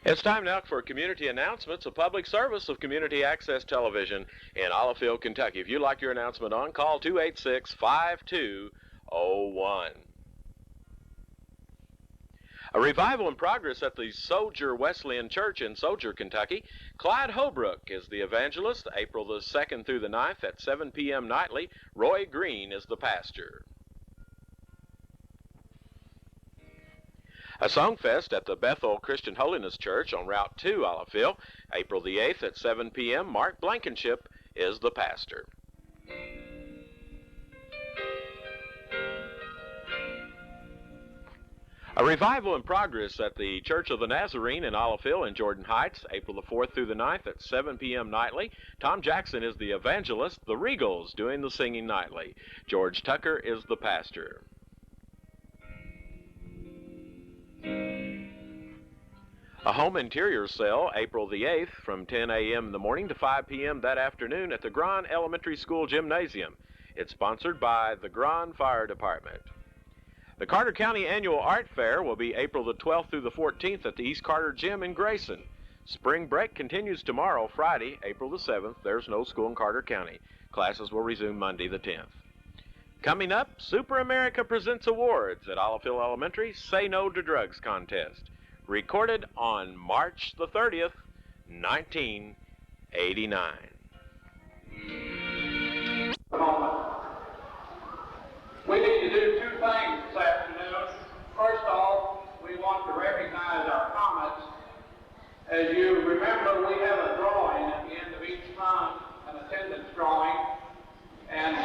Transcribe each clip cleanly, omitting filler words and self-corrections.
It's time now for community announcements, a public service of Community Access Television in Olivefield, Kentucky. If you'd like your announcement on, call 286-5201. A revival in progress at the Soldier Wesleyan Church in Soldier, Kentucky. Clyde Holbrook is the evangelist, April the 2nd through the 9th at 7 p.m. nightly. Roy Green is the pastor. A Songfest at the Bethel Christian Holiness Church on Route 2, Olivefield, April the 8th at 7 p.m. Mark Blankenship is the pastor. A revival in progress at the Church of the Nazarene in Olivefield in Jordan Heights, April the 4th through the 9th at 7 p.m. nightly. Tom Jackson is the evangelist, the Regals doing the singing nightly. George Tucker is the pastor. A home interior sale, April the 8th from 10 a.m. in the morning to 5 p.m. that afternoon at the Gran Elementary School Gymnasium. It's sponsored by the Gran Fire Department. The Carter County Annual Art Fair will be April the 12th through the 14th at the East Carter Gym in Grayson. Spring break continues tomorrow, Friday, April the 7th. There's no school in Carter County. Classes will resume Monday the 10th. Coming up, Super America presents awards at Olivefield Elementary Say No to Drugs contest. Recorded on March the 30th, 1989. We need to do two things this afternoon. First off, we want to recognize our Comets. As you remember, we have a drawing at the end of each month, an attendance drawing, and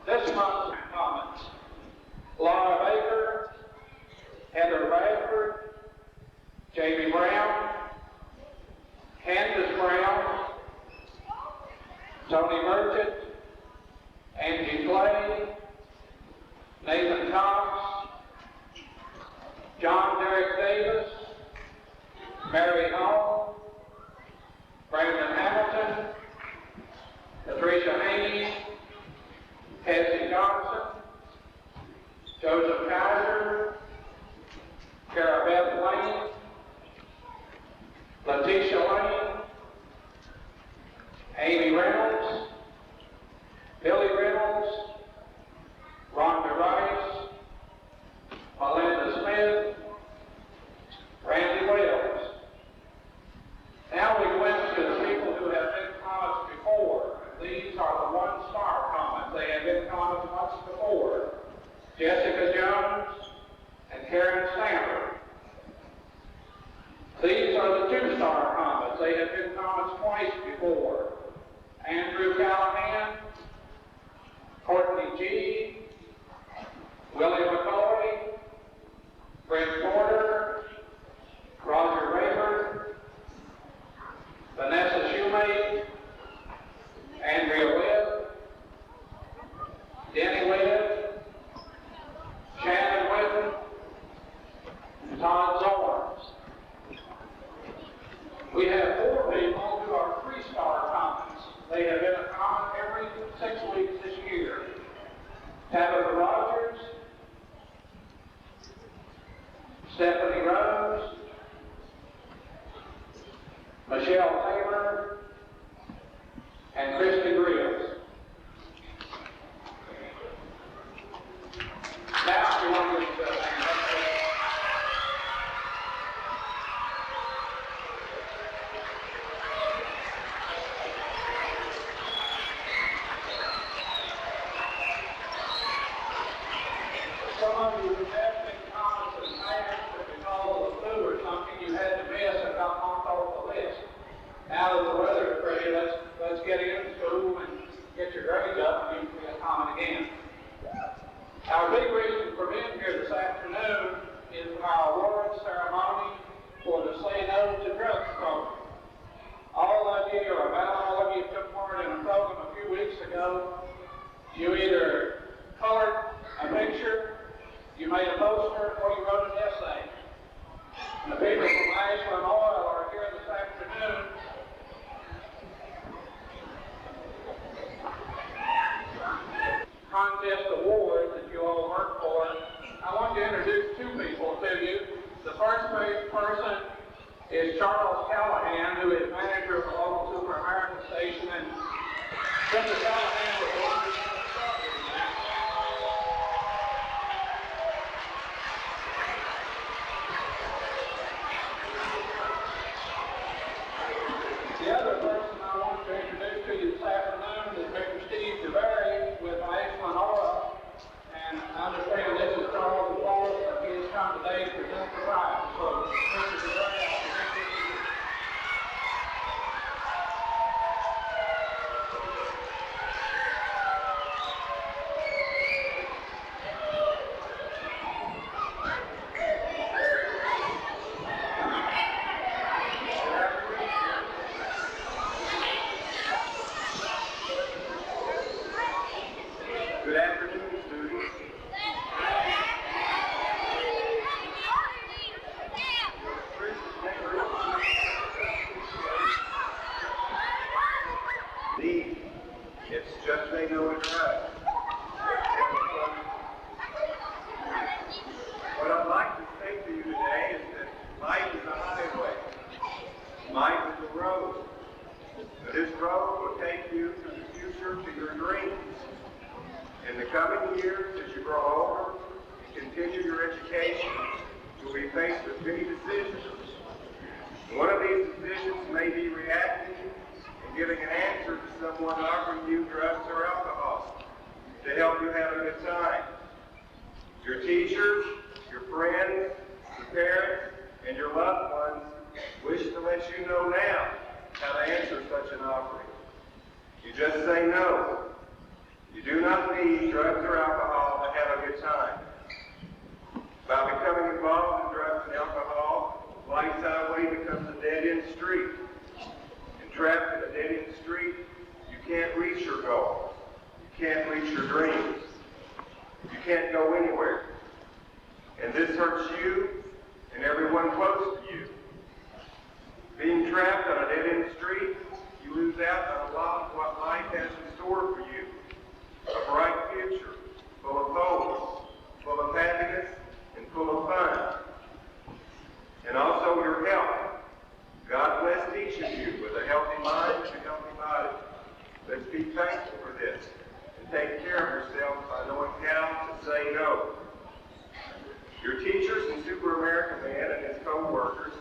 this month's Comets: Laura Baker, Heather Bradford, Jamie Brown, Candace Brown, Tony Merchant, Angie Clay, Nathan Cox, John Derek Davis, Mary Hall, Brandon Hamilton, Patricia Haney, Cassie Johnson, Joseph Kaiser, Cara Beth Lane, Letitia Lane, Amy Reynolds, Billy Reynolds, Rhonda Rice, Melinda Smith, Randy Wells. Now we went to the people who have been Comets before. These are the one-star Comets. They have been Comets once before. Jessica Jones and Karen Stanford. These are the two-star Comets. They have been Comets twice before. Andrew Callahan, Courtney G., Willie McCoy, Brent Porter, Roger Rayford, Vanessa Shoemate, Andrea Webb, Denny Webb, Shannon Whitten, and Todd Zorns. We have four people who are three-star Comets. They have been a Comet every 6 weeks this year. Tabitha Rogers, Stephanie Rose, Michelle Taylor, and Christy Grills. Now, if you want to hang up there. Some of you who have been Comets in the past, but because of the flu or something, you had to miss and got knocked off the list. Now that the weather is pretty, let's get into school and get your grades up and you can be a Comet again. Our big reason for being here this afternoon is our award ceremony for the Say No to Drugs program. All of you, or about all of you, took part in a program a few weeks ago. You either colored a picture, you made a poster, or you wrote an essay. And the people from Ashland Oil are here this afternoon. Contest award that you all work for. I want to introduce two people to you. The first person is Charles Callahan, who is manager of the local Super American station, and Mr. Callahan was the one who got us started in that. The other person I want to introduce to you this afternoon is Mr. Steve DeBerry with Iceland Aura, and I understand this is Charles' boss, and he has come today to present the prize. So, Mr. DeBerry, I'll present this to you. Good afternoon, students. These, it's just they know it right. What I'd like to say to you today is that life is a highway. Life is a road. This road will take you to the future, to your dreams. In the coming years, as you grow older and continue your education, you'll be faced with many decisions. One of these decisions may be reacting and giving an answer to someone offering you drugs or alcohol to help you have a good time. Your teachers, your friends, your parents, and your loved ones wish to let you know now how to answer such an offering. You just say no. You do not need drugs or alcohol to have a good time. By becoming involved in drugs and alcohol, life's highway becomes a dead-end street. And trapped in a dead-end street, you can't reach your goal. You can't reach your dreams. You can't go anywhere. And this hurts you and everyone close to you. Being trapped on a dead-end street, you lose out on a lot of what life has in store for you. A bright future, full of hope, full of happiness, and full of fun. And also your health. God bless each of you with a healthy mind and a healthy body. Let's be thankful for this and take care of yourself by knowing how to say no. Your teachers and Super American Man and his co-workers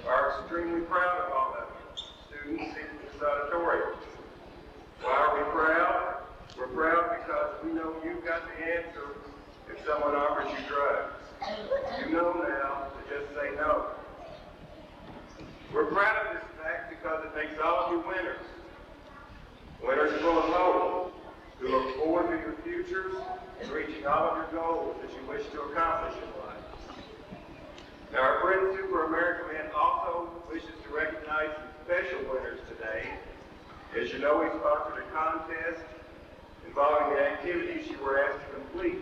are extremely proud of all of you, students in this auditorium. Why are we proud? We're proud because we know you've got the answer if someone offers you drugs. You know now to just say no. We're proud of this fact because it makes all of you winners. Winners full of hope, who look forward to your futures and reaching all of your goals that you wish to accomplish in life. Now, our friend Super American Man also wishes to recognize some special winners today. As you know, he sponsored a contest involving the activities you were asked to complete.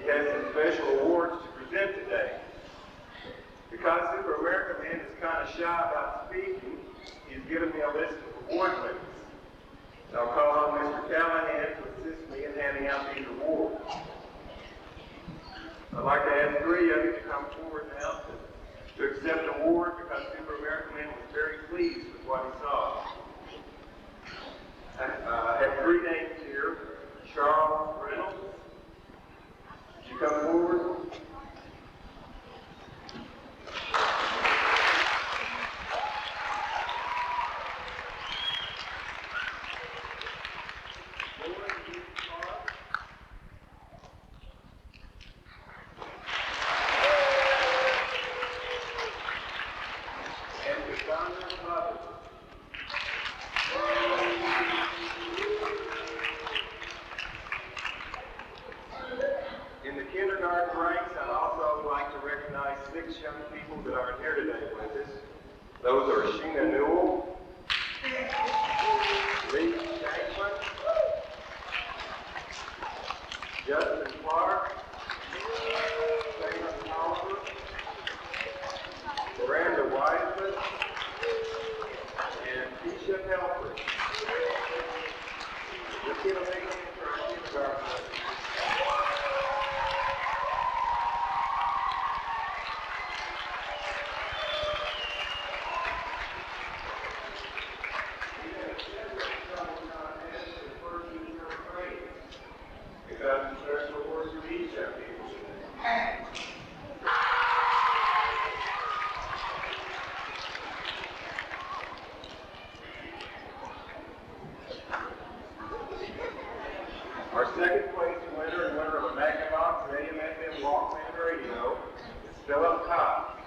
He has some special awards to present today. Because Super American Man is kind of shy about speaking, he's given me a list of award winners. I'll call on Mr. Callahan to assist me in handing out these awards. I'd like to ask three of you to come forward now to accept an award because Super American Man was very pleased with what he saw. I have three names here. Charles Reynolds. Would you come forward? In the kindergarten ranks, I'd also like to recognize 6 young people that aren't here today with us. Those are Sheena Newell, Lee Shanklin, Justin Clark, Taylor Tolliver, Miranda Wiseman, and Keisha Helfrich. Let's give a big hand for our kindergarten. still up top.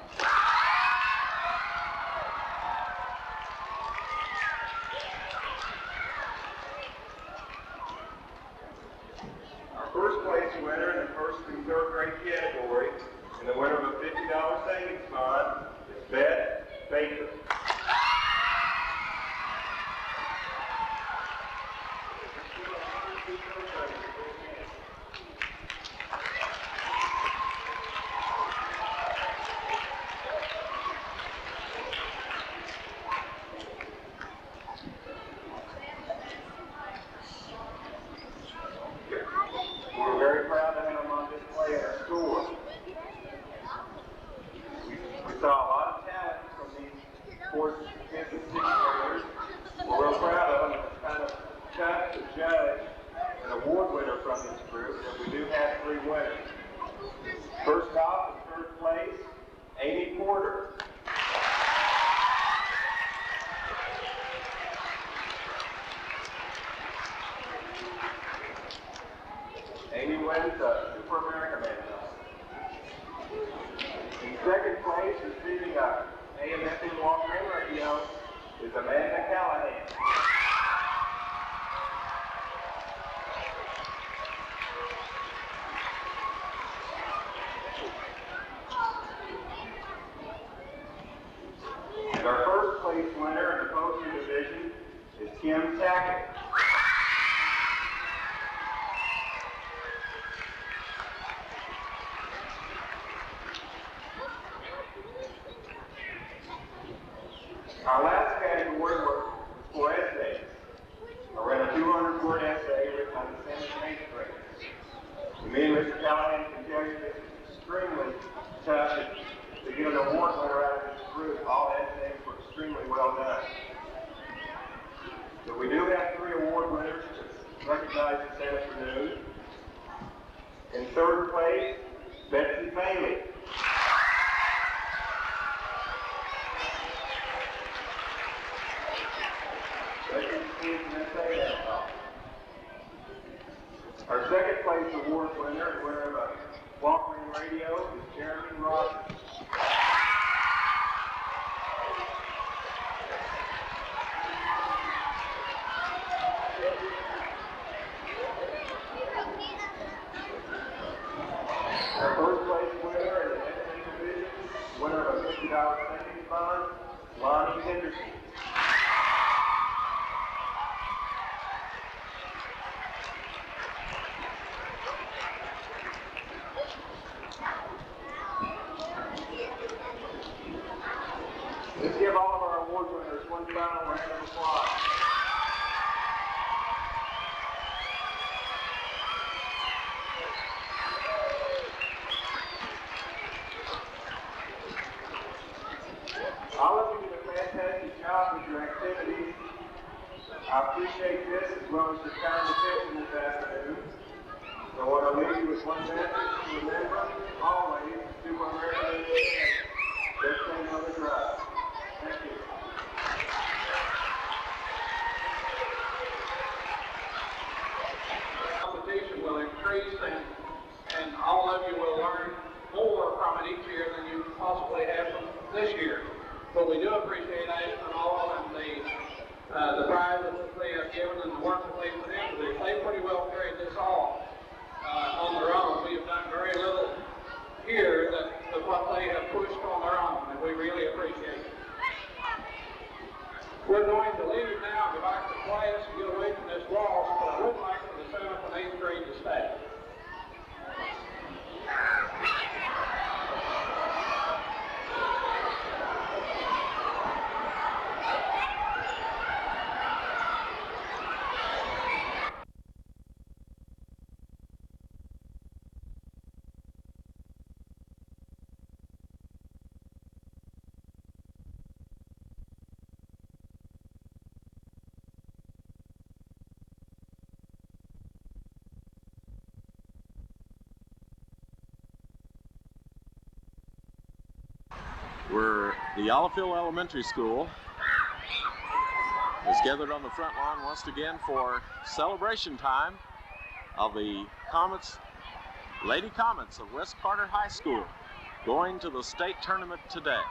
Our first place winner in the first through third grade category and the winner of a $50 savings bond is Beth Baker. We're very proud to have them on display in our store. We saw a lot of talent from these fourth, fifth, and sixth graders. We're real proud of them. It's kind of tough to judge an award winner from this group, but we do have 3 winners. First off, in third place, Amy Porter. Amy wins the Super America Man medal. In second place, receiving a AM/FM walk-in radio, is Amanda Callahan. And our first place winner in the poster division is Kim Sackett. Our last category was for essays. I read a 200-word essay written by the 7th and 8th graders. Me and Mr. Callahan can tell you that it's extremely tough to get an award winner out of this group. All essays were extremely well done. So we do have 3 award winners recognized this afternoon. In third place, Betsy Bailey. Our second place award winner and winner of a walk-in radio is Jeremy Rogers. Our first place winner in the essay division, winner of a $50 savings bond, Lonnie Henderson. Let's give all of our award winners one final round of applause. All of you did a fantastic job with your activities. I appreciate this as well as your kind attention this afternoon. So I want to leave you with one message. Remember, always, do what we're doing. Just stay on the drive. Thank you. Competition will increase and all of you will learn more from it each year than you possibly have from this year. But we do appreciate Ashton All and the prizes that they have given and the work that they put into this. They pretty well carried this off on their own. We have done very little here of what they have pushed on their own, and we really appreciate it. We're going to leave now, go back to class and get away from this waltz, but I would like for the 7th and 8th grade to stay. The Oliphil Elementary School is gathered on the front lawn once again for celebration time of the Lady Comets of West Carter High School. going to the state tournament today.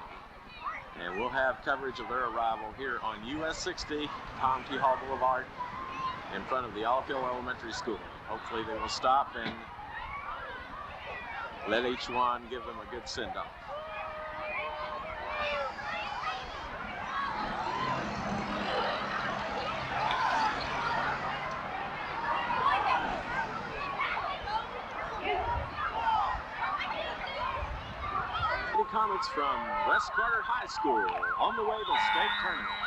And we'll have coverage of their arrival here on US 60, Tom T. Hall Boulevard, in front of the Allfield Elementary School. Hopefully they will stop and let each one give them a good send-off. Comets from West Carter High School on the way to state tournament.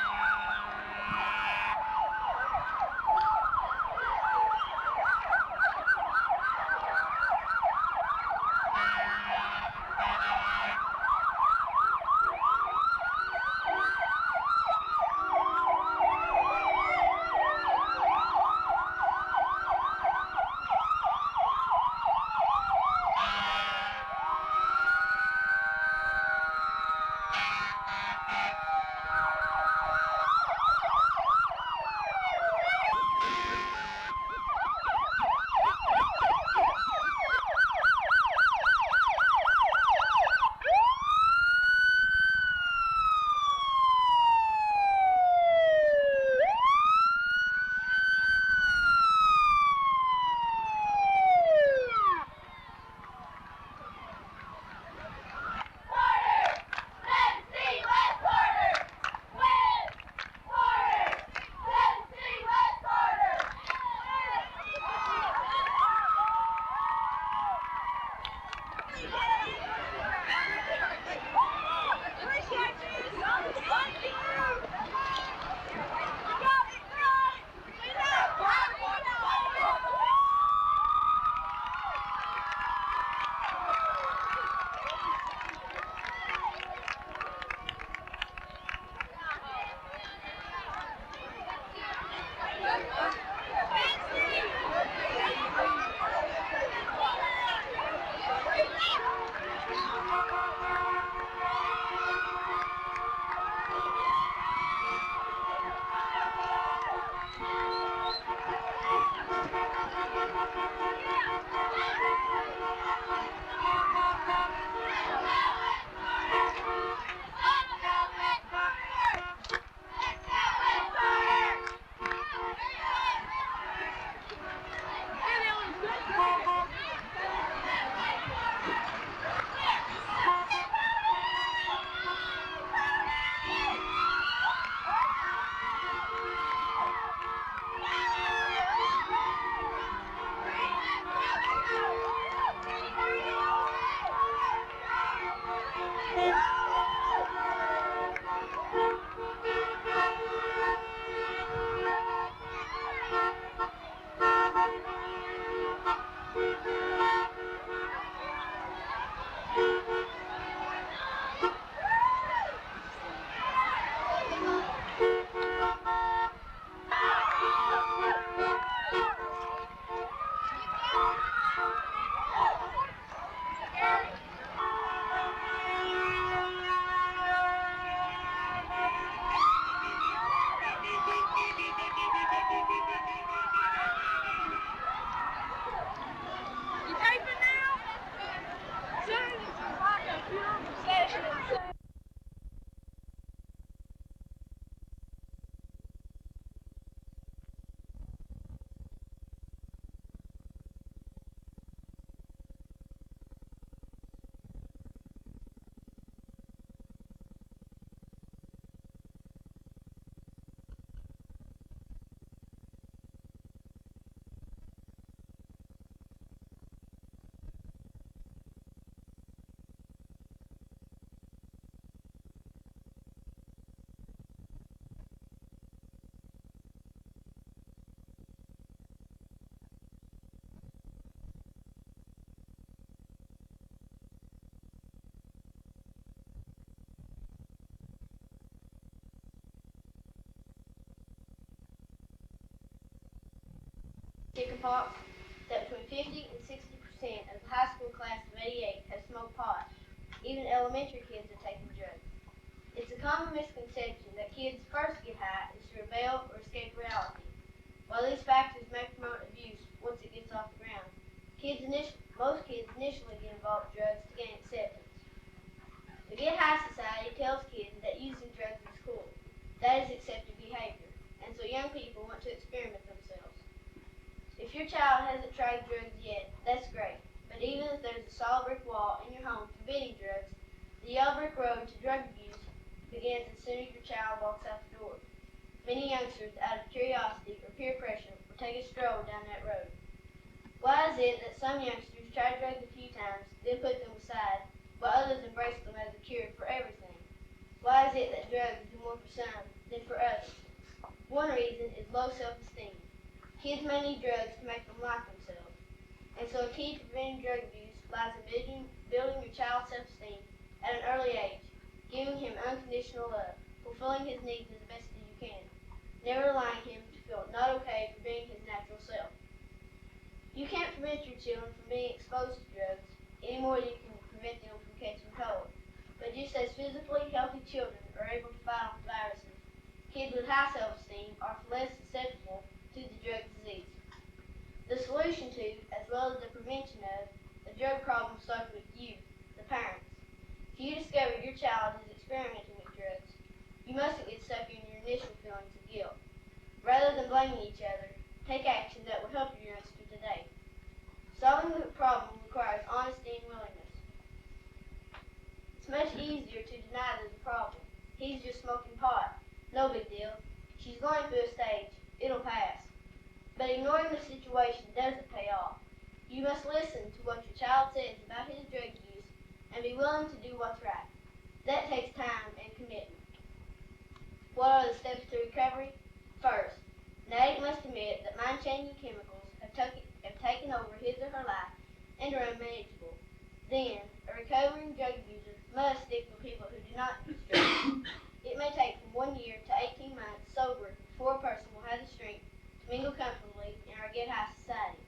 Chickapow that between 50 and 60% of the high school class of '88 has smoked pot. Even elementary kids are taking drugs. It's a common misconception that kids first get high is to rebel or escape reality. While these factors may promote abuse once it gets off the ground, most kids initially get involved in drugs to gain acceptance. society tells kids that using drugs is cool. That is accepted behavior, and so young people want to experiment themselves. If your child hasn't tried drugs yet, that's great. But even if there's a solid brick wall in your home forbidding drugs, the yellow brick road to drug abuse begins as soon as your child walks out the door. Many youngsters, out of curiosity or peer pressure, will take a stroll down that road. Why is it that some youngsters try drugs a few times, then put them aside, while others embrace them as a cure for everything? Why is it that drugs do more for some than for others? One reason is low self-esteem. Kids may need drugs to make them like themselves. And so a key to preventing drug abuse lies in building your child's self-esteem at an early age, giving him unconditional love, fulfilling his needs as best as you can, never allowing him to feel not okay for being his natural self. You can't prevent your children from being exposed to drugs any more than you can prevent them from catching cold. But just as physically healthy children are able to fight off viruses, kids with high self-esteem are less susceptible to the drug disease. The solution to, as well as the prevention of, the drug problem starts with you, the parents. If you discover your child is experimenting with drugs, you mustn't get stuck in your initial feelings of guilt. Rather than blaming each other, take action that will help your youngster today. Solving the problem requires honesty and willingness. It's much easier to deny there's a problem. He's just smoking pot. No big deal. She's going through a stage. It'll pass. But ignoring the situation doesn't pay off. You must listen to what your child says about his drug use and be willing to do what's right. That takes time and commitment. What are the steps to recovery? First, an addict must admit that mind-changing chemicals have taken over his or her life and are unmanageable. Then, a recovering drug user must stick with people who do not use drugs. It may take from 1 year to 18 months sober before a person will have the strength to mingle comfortably in our get-high society.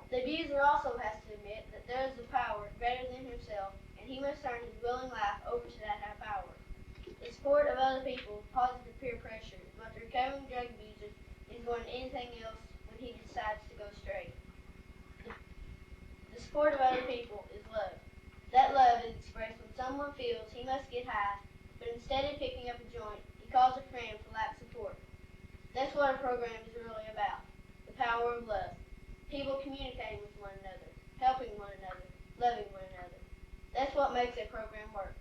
The abuser also has to admit that there is a power greater than himself, and he must turn his willing life over to that high power. The support of other people, positive peer pressure, is what the recovering drug abuser is more than anything else when he decides to go straight. The support of other people is love. That love is expressed when someone feels he must get high, but instead of picking up a joint, he calls a friend for lack of support. That's what our program is really about, the power of love. People communicating with one another, helping one another, loving one another. That's what makes a program work.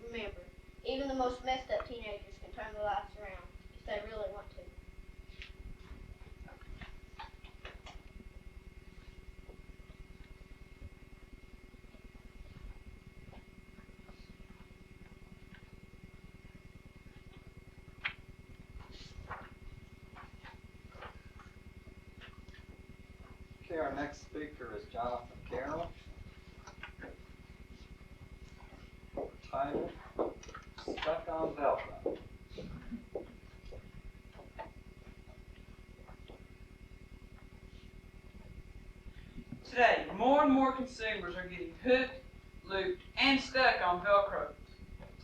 Remember, even the most messed up teenagers can turn their lives around if they really want to. Okay, our next speaker is Jonathan Carroll. Title, Stuck on Velcro. Today, more and more consumers are getting hooked, looped, and stuck on Velcro.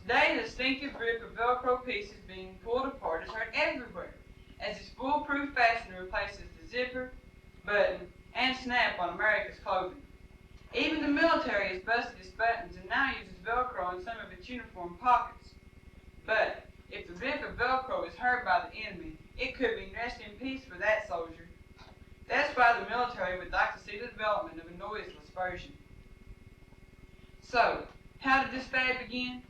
Today, the distinctive grip of Velcro pieces being pulled apart is heard everywhere, as its foolproof fastener replaces the zipper, button, and snap on America's clothing. Even the military has busted its buttons and now uses Velcro in some of its uniform pockets. But if the grip of Velcro is hurt by the enemy, it could mean rest in peace for that soldier. That's why the military would like to see the development of a noiseless version. So, how did this fad begin?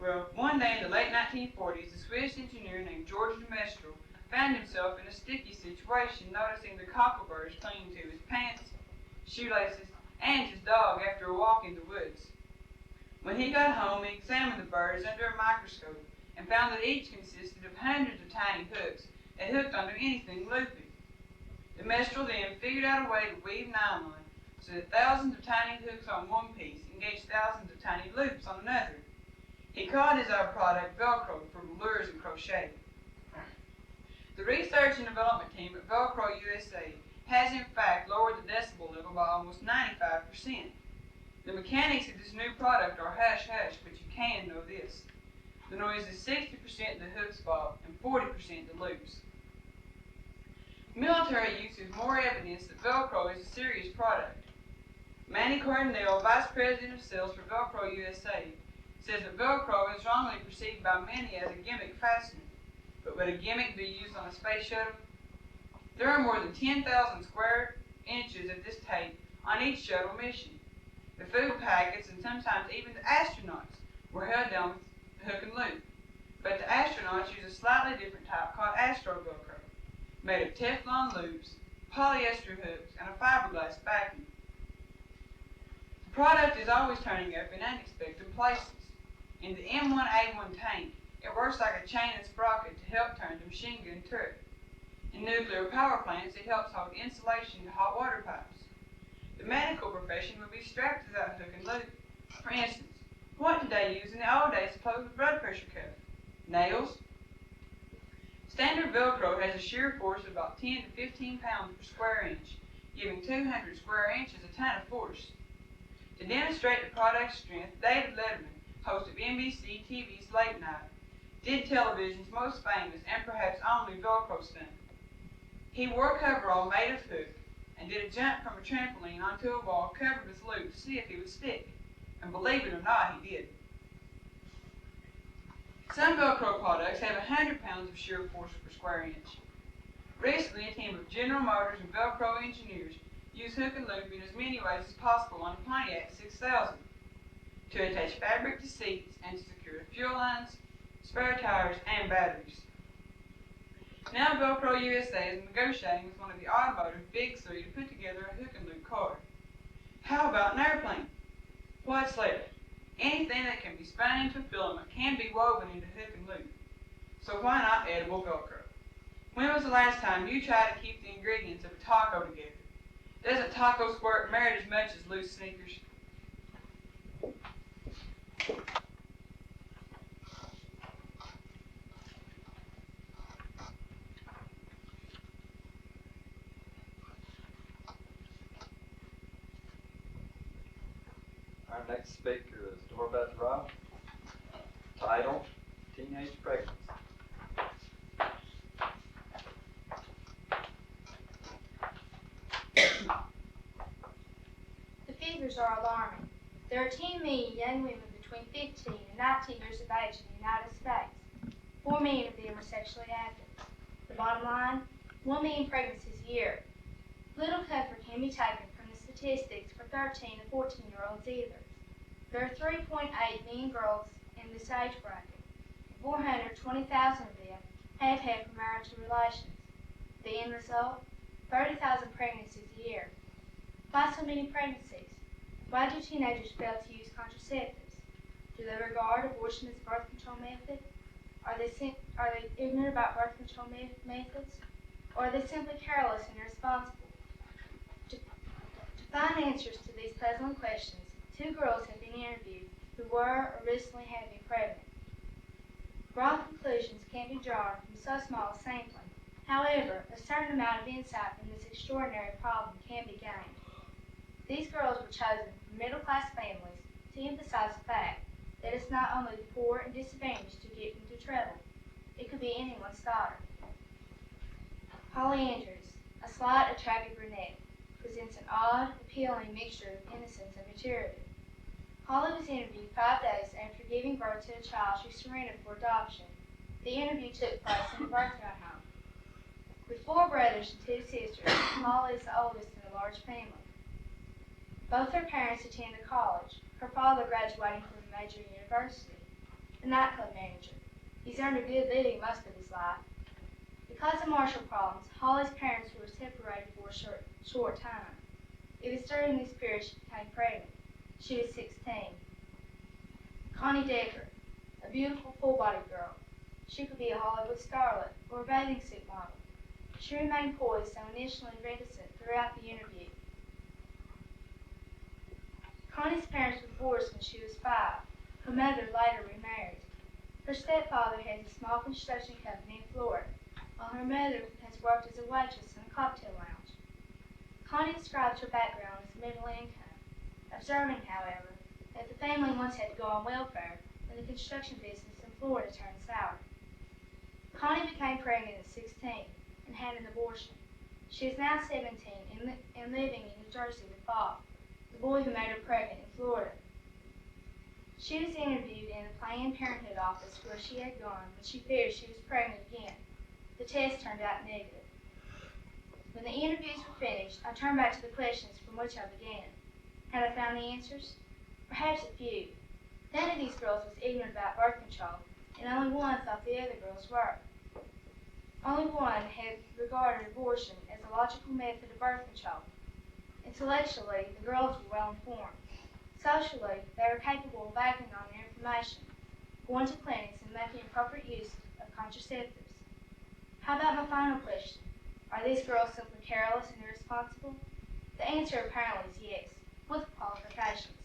Well, one day in the late 1940s, a Swiss engineer named George de Mestral found himself in a sticky situation, noticing the cockleburrs clinging to his pants, shoelaces, and his dog after a walk in the woods. When he got home, he examined the birds under a microscope and found that each consisted of hundreds of tiny hooks that hooked onto anything loopy. De Mestral then figured out a way to weave nylon so that thousands of tiny hooks on one piece engaged thousands of tiny loops on another. He called his product Velcro for lures and crochet. The research and development team at Velcro USA has in fact lowered the decibel level by almost 95%. The mechanics of this new product are hush-hush, but you can know this. The noise is 60% the hook's fault and 40% the loops. Military use is more evidence that Velcro is a serious product. Manny Cardinale, Vice President of Sales for Velcro USA, says that Velcro is wrongly perceived by many as a gimmick fastener. But would a gimmick be used on a space shuttle? There are more than 10,000 square inches of this tape on each shuttle mission. The food packets and sometimes even the astronauts were held down with hook and loop. But the astronauts use a slightly different type called Astro Velcro, made of Teflon loops, polyester hooks, and a fiberglass backing. The product is always turning up in unexpected places. In the M1A1 tank, it works like a chain and sprocket to help turn the machine gun turret. In nuclear power plants, it helps hold insulation to hot water pipes. The medical profession would be strapped to that hook and loop. For instance, what did they use in the old days to close the blood pressure cuff? Nails? Standard Velcro has a shear force of about 10 to 15 pounds per square inch, giving 200 square inches a ton of force. To demonstrate the product's strength, David Letterman, host of NBC TV's Late Night, did television's most famous and perhaps only Velcro stunt. He wore a coverall made of hook and did a jump from a trampoline onto a wall covered with loop to see if he would stick. And believe it or not, he did. Some Velcro products have 100 pounds of shear force per square inch. Recently, a team of General Motors and Velcro engineers used hook and loop in as many ways as possible on a Pontiac 6000 to attach fabric to seats and to secure fuel lines, spare tires, and batteries. Now Velcro USA is negotiating with one of the automotive big three to put together a hook and loop car. How about an airplane? What's left? Anything that can be spun into a filament can be woven into hook and loop. So why not edible Velcro? When was the last time you tried to keep the ingredients of a taco together? Doesn't taco squirt merit as much as loose sneakers? Our next speaker is Dorbeth Rowe. Title, Teenage Pregnancy. The figures are alarming. There are 10 million young women between 15 and 19 years of age in the United States. 4 million of them are sexually active. The bottom line, 1 million pregnancies a year. Little comfort can be taken from the statistics for 13 to 14-year-olds either. There are 3.8 million girls in this age bracket. 420,000 of them have had premarital relations. The end result? 30,000 pregnancies a year. Why so many pregnancies? Why do teenagers fail to use contraceptives? Do they regard abortion as a birth control method? Are they ignorant about birth control methods? Or are they simply careless and irresponsible? To find answers to these puzzling questions, 2 girls have been interviewed who were or recently have been pregnant. Broad conclusions can be drawn from so small a sampling. However, a certain amount of insight from this extraordinary problem can be gained. These girls were chosen from middle-class families to emphasize the fact that it's not only the poor and disadvantaged who get into trouble. It could be anyone's daughter. Holly Andrews, a slight, attractive brunette, presents an odd, appealing mixture of innocence and maturity. Holly was interviewed 5 days after giving birth to a child she surrendered for adoption. The interview took place in a birthday home. With 4 brothers and 2 sisters, Holly is the oldest in a large family. Both her parents attended college, her father graduating from a major university, a nightclub manager. He's earned a good living most of his life. Because of marital problems, Holly's parents were separated for a short time. It was during this period she became pregnant. She was 16. Connie Decker, a beautiful full-bodied girl. She could be a Hollywood starlet or a bathing suit model. She remained poised and initially reticent throughout the interview. Connie's parents were divorced when she was 5. Her mother later remarried. Her stepfather has a small construction company in Florida, while her mother has worked as a waitress in a cocktail lounge. Connie describes her background as middle income, observing, however, that the family once had to go on welfare when the construction business in Florida turned sour. Connie became pregnant at 16 and had an abortion. She is now 17 and living in New Jersey with Bob, the boy who made her pregnant in Florida. She was interviewed in the Planned Parenthood office where she had gone when she feared she was pregnant again. The test turned out negative. When the interviews were finished, I turned back to the questions from which I began. Had I found the answers? Perhaps a few. None of these girls was ignorant about birth control, and only one thought the other girls were. Only one had regarded abortion as a logical method of birth control. Intellectually, the girls were well informed. Socially, they were capable of acting on their information, going to clinics and making appropriate use of contraceptives. How about my final question? Are these girls simply careless and irresponsible? The answer apparently is yes, with qualifications.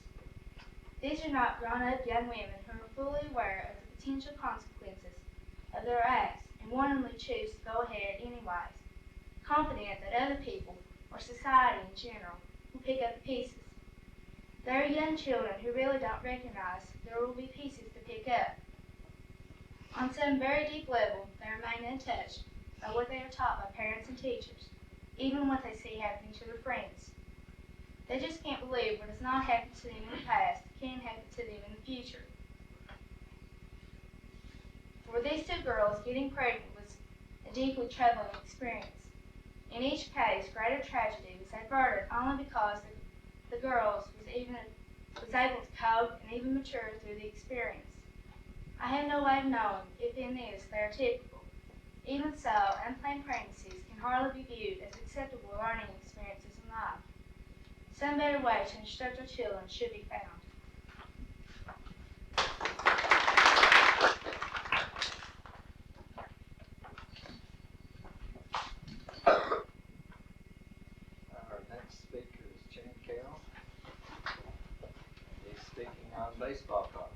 These are not grown-up young women who are fully aware of the potential consequences of their acts and wantonly choose to go ahead anyways, confident that other people, or society in general, will pick up the pieces. They are young children who really don't recognize there will be pieces to pick up. On some very deep level, they remain untouched by what they are taught by parents and teachers, even what they see happening to their friends. They just can't believe what has not happened to them in the past can happen to them in the future. For these two girls, getting pregnant was a deeply troubling experience. In each case, greater tragedy was averted only because the girls was able to cope and even mature through the experience. I have no way of knowing if in this they are typical. Even so, unplanned pregnancies can hardly be viewed as acceptable learning experiences in life. Some better way to instruct our children should be found. Our next speaker is Jan Carroll. He's speaking on baseball cards.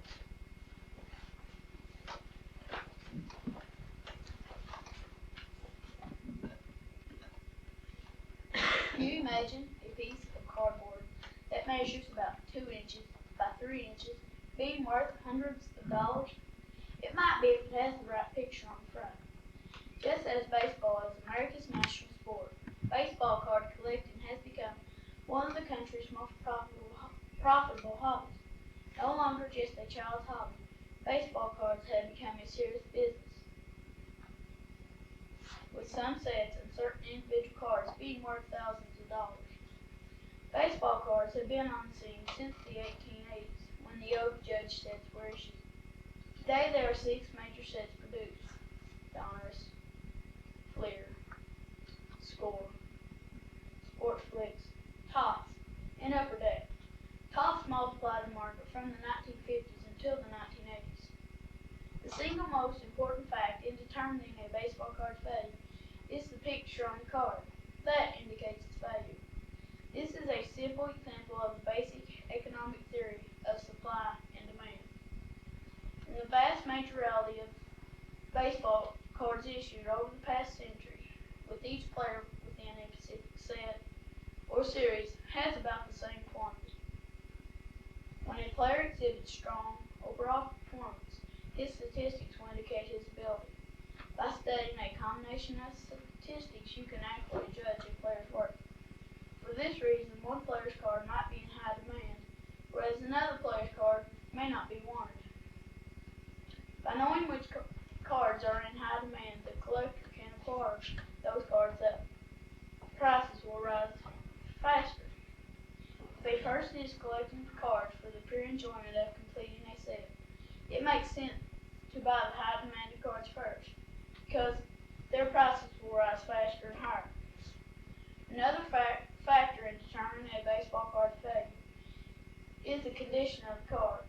Can you imagine a piece of cardboard that measures about 2 inches by 3 inches being worth hundreds of dollars? It might be if it has the right picture on the front. Just as baseball is America's national sport, baseball card collecting has become one of the country's most profitable hobbies. No longer just a child's hobby, baseball cards have become a serious business, with some sets and certain individual cards being worth thousands of dollars. Baseball cards have been on the scene since the 1880s, when the old judge sets were issued. Today there are 6 major sets produced: Donruss, Fleer, Score, Sportsflix, Topps, and Upper Deck. Topps multiplied the market from the 1950s until the 1980s. The single most important fact in determining a baseball card's value is the picture on the card. That indicates its value. This is a simple example of the basic economic theory of supply and demand. In the vast majority of baseball cards issued over the past century, with each player within a specific set or series has about the same quantity. When a player exhibits strong overall performance, his statistics will indicate his ability. By studying a combination of statistics, you can accurately judge a player's worth. For this reason, one player's card might be in high demand, whereas another player's card may not be wanted. By knowing which cards are in high demand, the collector can acquire those cards up. Prices will rise faster. If a person is collecting cards for the pure enjoyment of completing a set, it makes sense to buy the high demanded cards first, because their prices will rise faster and higher. Another factor in determining a baseball card's value is the condition of the card.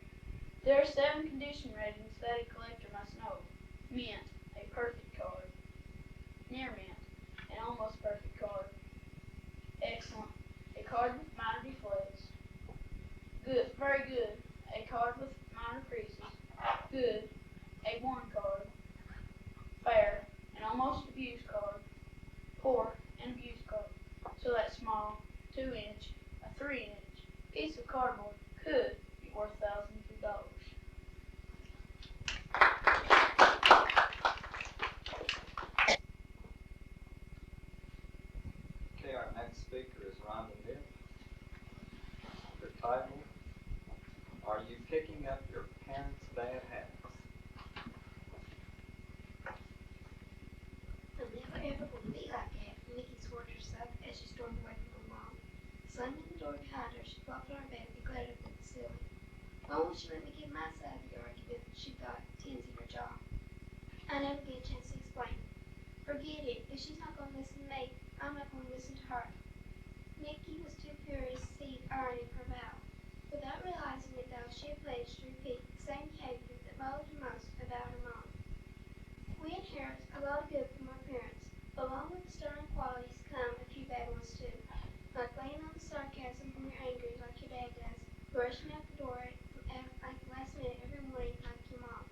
There are 7 condition ratings that a collector must know: mint, a perfect card; near mint, an almost perfect card; excellent, a card with minor deflects; good, very good, a card with minor creases; good, a 1 card; fair, an almost abused card; poor, an abused card. So that small, 2-inch, a 3-inch piece of cardboard could be worth thousands of dollars. Okay, our next speaker is Rhonda Mill. Her title, Are you picking up your parents' bad habits? I'm never ever going to be like that, Nikki swore to herself as she stormed away from her mom. Slamming the door behind her, she flopped on her back and glared up at the ceiling. Why won't you let me get my side of the argument? She thought, tensing her jaw. I never get a chance to explain. Forget it. If she's not going to listen to me, I'm not going to listen to her. Nikki was too furious to see the irony of her vow. Without realizing it, though, she had pledged to repeat the same behavior that bothered her most about her mom. We inherit a lot of good from our parents. Along with the sterling qualities come a few bad ones too. Like laying on the sarcasm when you're angry like your dad does, rushing out the door at like the last minute every morning like your mom.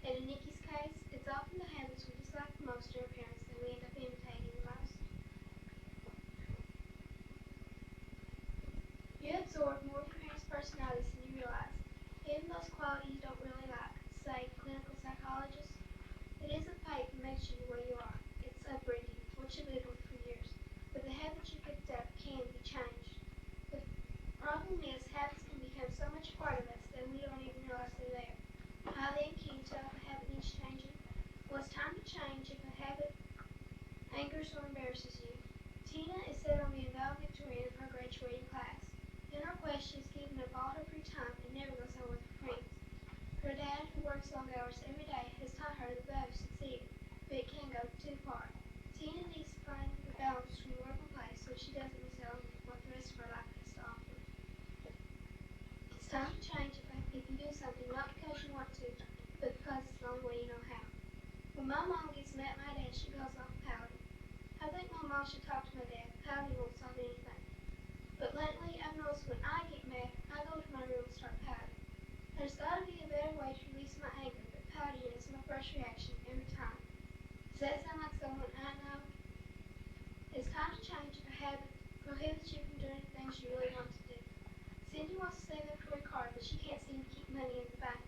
And in Nikki's case, it's often the habits we dislike the most in our parents that we end up imitating the most. You absorb more of your parents' personalities than you realize. Even those qualities you don't really like, say clinical psychologists. It isn't fate that makes you the way you are. It's upbringing, what you lived with for years. But the habits you picked up can be changed. The problem is habits can become so much a part of us that we don't even realize they're there. How then can you tell if a habit needs changing? Well, it's time to change if a habit angers or embarrasses you. Tina is set on being valedictorian of her graduating class. In her quest, she's given up all her free time and never goes home with her friends. Her dad, who works long hours every day, has taught her the value of succeeding, but it can go too far. Tina needs to find the balance between work and play so she doesn't miss out on what the rest of her life has to offer. It's time to change if you do something not because you want to, but because it's the only way you know how. When my mom gets mad at my dad, she goes off pouting. I think my mom should talk to my dad. Pouting won't solve anything. But lately, I've noticed when I get mad, I go to my room and start pouting. There's got to be a better way to release my anger, but pouting is my first reaction every time. Does that sound like someone I know? It's time to change a habit prohibits you from doing things you really want to do. Cindy wants to save up for a car, but she can't seem to keep money in the bank.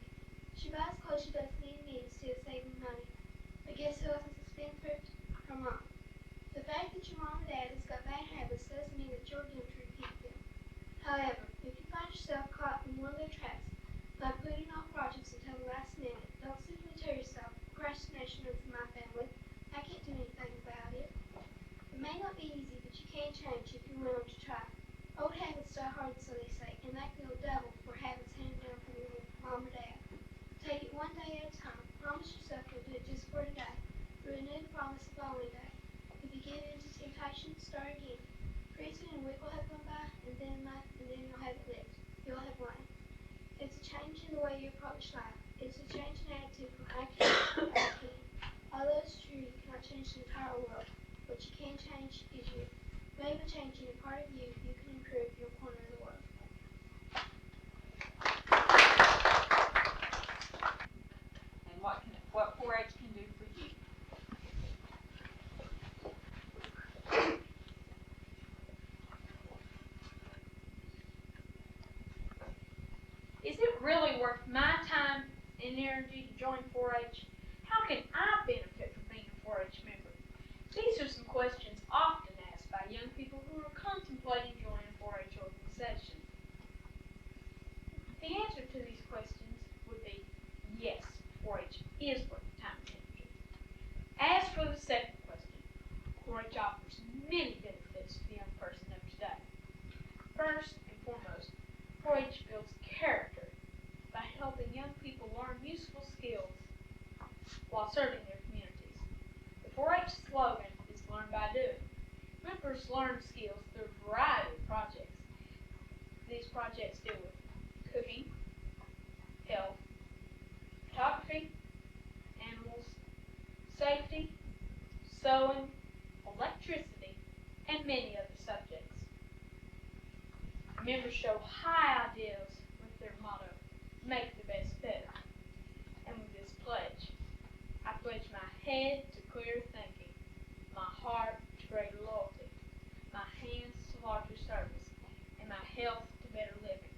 She buys clothes she doesn't need instead of saving money. But guess who else is a spendthrift? Her mom. The fact that your mom and dad has got bad habits doesn't mean that you're doomed to repeat them. However, if you find yourself caught in one of their traps, by putting off projects until the last minute, don't simply tell yourself, procrastination is my family, I can't do anything about it. It may not be easy, but you can change if you're willing to try. Old habits die hard, so they say, and that can go double for habits handed down from your mom or dad. Take it one day at a time. Promise yourself you'll do it just for today. Renew the promise of only day. If you give in to temptation, start again. Pretty soon a week will have gone by, and then a month, and then you'll have it lived. You'll have learned. It's a change in the way you approach life. It's a change in attitude from I can to I can. Although it's true you cannot change the entire world, what you can change is you. Maybe by changing a part of you, you can improve your corner of the world. And what 4-H can do for you. Is it really worth my time and energy to join 4-H? How can I benefit from being a 4-H member? These are some questions often asked by young people who are contemplating joining a 4-H organization. The answer to these questions would be yes, 4-H is worth the time and energy. As for the second question, 4-H offers many benefits to the young person of today. First and foremost, 4-H builds character by helping young people learn useful skills while serving their communities. The 4-H slogan is learn by doing. Members learn skills through a variety of projects. These projects deal with cooking, health, photography, animals, safety, sewing, electricity, and many other subjects. Members show high ideals with their motto, make the best better. And with this pledge, I pledge my head to clear thinking, my heart to greater loyalty, my hands to larger service, and my health to better living.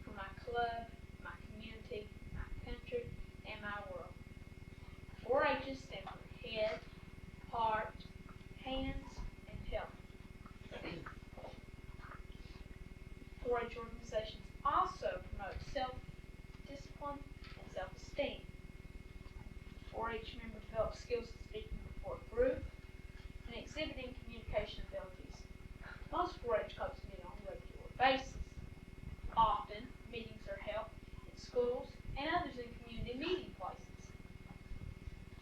For my club, my community, my country, and my world. 4-H's stand for head, heart, hands, and health. 4-H organizations also promote self 4-H member develops skills in speaking before a group and exhibiting communication abilities. Most 4-H clubs meet on a regular basis. Often, meetings are held in schools and others in community meeting places.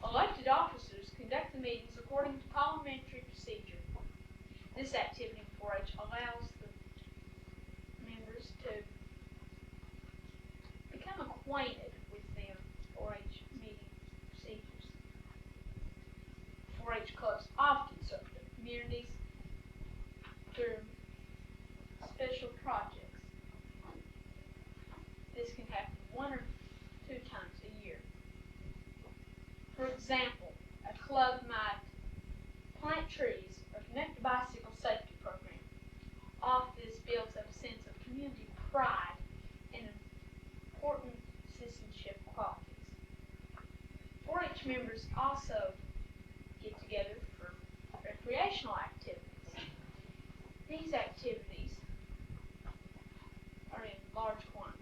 Elected officers conduct the meetings according to parliamentary procedure. This activity in 4-H allows the members to become acquainted with their 4-H meeting procedures. 4-H clubs often serve their communities through special projects. This can happen 1 or 2 times a year. For example, a club might plant trees or conduct a bicycle safety program. All of this builds up a sense of community pride and important citizenship qualities. 4-H members also get together for recreational activities. These activities are in large quantities.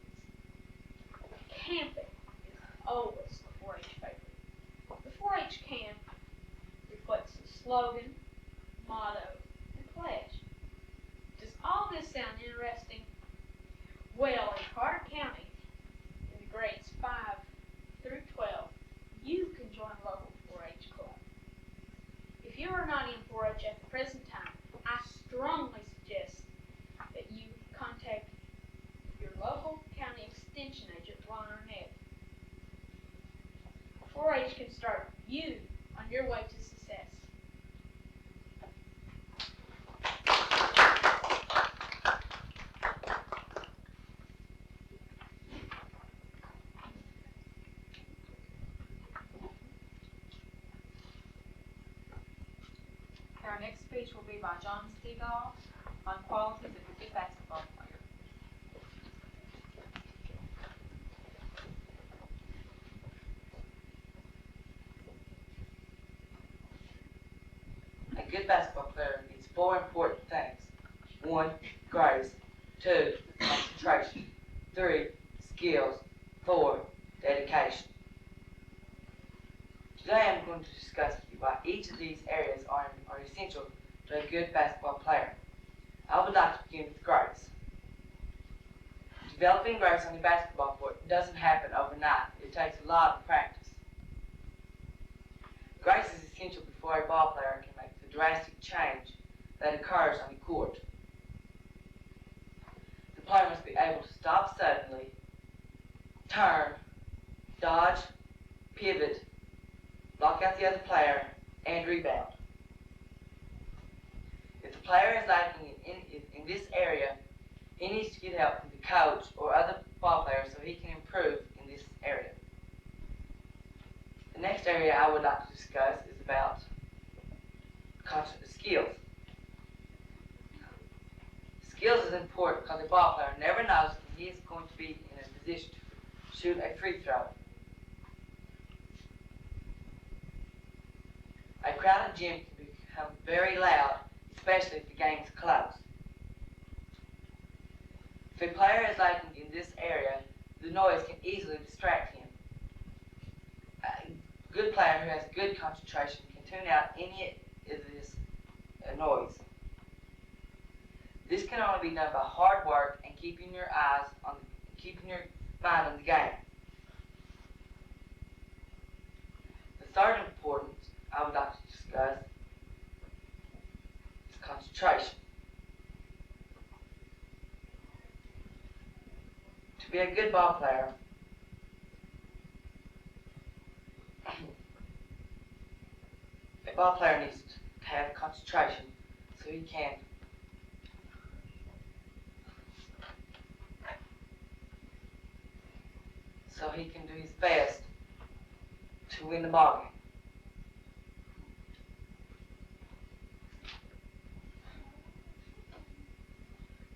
Camping is always a 4-H favorite. The 4-H camp reflects the slogan, motto, and pledge. Does all this sound interesting? Well, in Harr County, in the grades 5 through 12, you can join a local 4-H club. If you are not in 4-H at the present time, I strongly suggest that you contact your local county extension agent, Ron Arnett. 4-H can start you on your way to success. Our next speech will be by John Stegall on qualities of a good basketball player. A good basketball player needs 4 important things. 1, grace. 2, concentration. 3, skills. 4, dedication. Today I'm going to discuss with you why each of these areas are essential to a good basketball player. I would like to begin with grace. Developing grace on the basketball court doesn't happen overnight. It takes a lot of practice. Grace is essential before a ball player can make the drastic change that occurs on the court. The player must be able to stop suddenly, turn, dodge, pivot, block out the other player, and rebound. If the player is lacking in this area, he needs to get help from the coach or other ball players so he can improve in this area. The next area I would like to discuss is about skills. Skills is important because the ball player never knows when he is going to be in a position to shoot a free throw. A crowded gym can become very loud, especially if the game is close. If a player is lacking in this area, the noise can easily distract him. A good player who has good concentration can tune out any of this noise. This can only be done by hard work and keeping your mind on the game. The third importance I would like to discuss is concentration. To be a good ball player, a ball player needs to have concentration so he can do his best to win the ball game.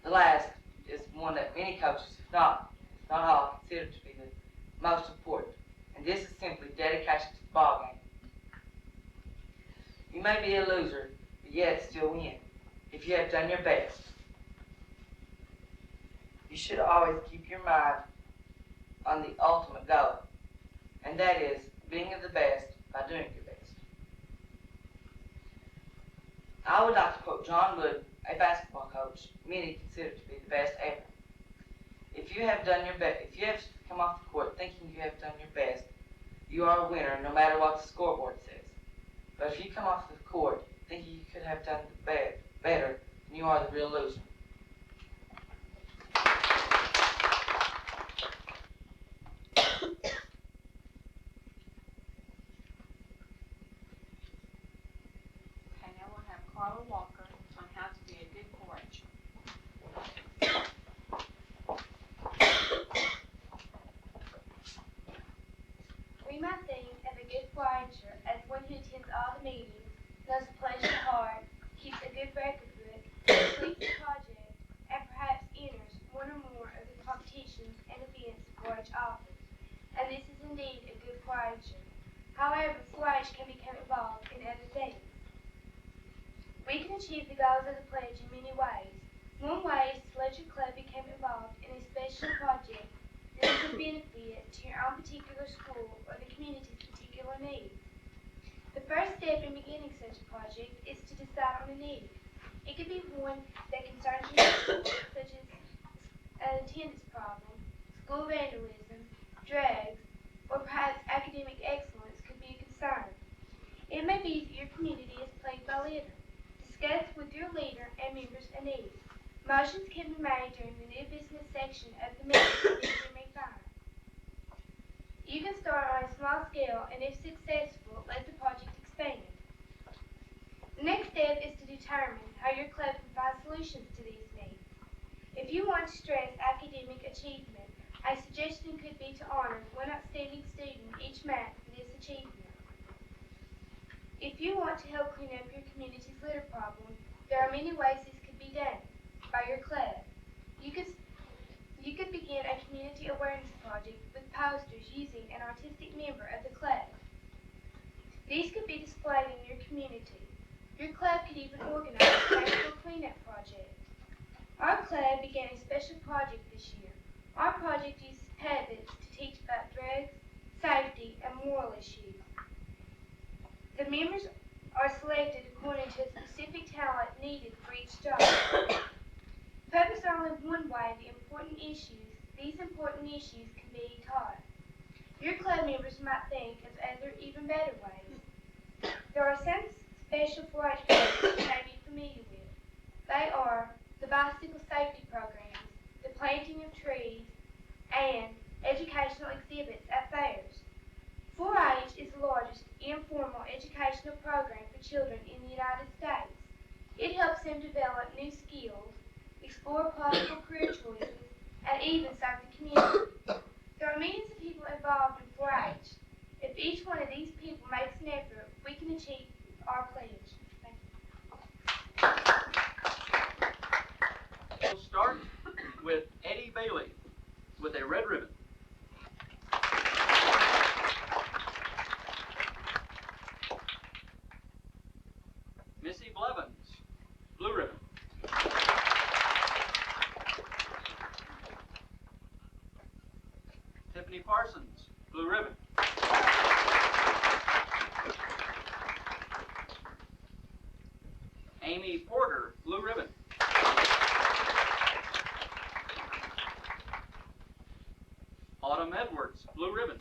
The last is one that many coaches, if not all, consider to be the most important, and this is simply dedication to the ball game. You may be a loser, but yet still win if you have done your best. You should always keep your mind on the ultimate goal, and that is being of the best by doing your best. I would like to quote John Wood, a basketball coach many consider to be the best ever. If you have done your best, if you have come off the court thinking you have done your best, you are a winner no matter what the scoreboard says. But if you come off the court thinking you could have done better, then you are the real loser. Okay, now we'll have Carla Walker on how to be a good coach. We might think of a good forager as one who attends all the meetings, knows the place to heart, keeps a good record book, completes the project, and perhaps enters one or more of the competitions and events 4-H offers. And this is indeed a good forager. However, 4-H can become involved in other things. We can achieve the goals of the pledge in many ways. One way is to let your club become involved in a special project that is of benefit to your own particular school or the community's particular needs. The first step in beginning such a project is to decide on a need. It could be one that concerns your school, such as an attendance problem, school vandalism, drugs, or perhaps academic excellence could be a concern. It may be that your community is plagued by litter. Discuss with your leader and members a need. Motions can be made during the new business section of the meeting that you may find. You can start on a small scale and if successful, let the project expand. The next step is to determine how your club can find solutions to these needs. If you want to stress academic achievement, a suggestion could be to honor one outstanding student each month for this achievement. If you want to help clean up your community's litter problem, there are many ways this could be done. By your club. You could begin a community awareness project with posters using an artistic member of the club. These could be displayed in your community. Your club could even organize a national cleanup project. Our club began a special project this year. Our project uses puppets to teach about drugs, safety, and moral issues. The members are selected according to a specific talent needed for each job. Puppets are only one way these important issues can be taught. Your club members might think of other, even better ways. There are some special 4-H programs you may be familiar with. They are the bicycle safety programs, the planting of trees, and educational exhibits at fairs. 4-H is the largest informal educational program for children in the United States. It helps them develop new skills, explore possible career choices, and even serve the community. There are millions of people involved in 4-H. If each one of these people makes an effort, we can achieve our pledge. Thank you. We'll start with Eddie Bailey with a red ribbon. Missy Blevins, blue ribbon. Tiffany Parsons, blue ribbon. Amy Porter, blue ribbon. Autumn Edwards, blue ribbon.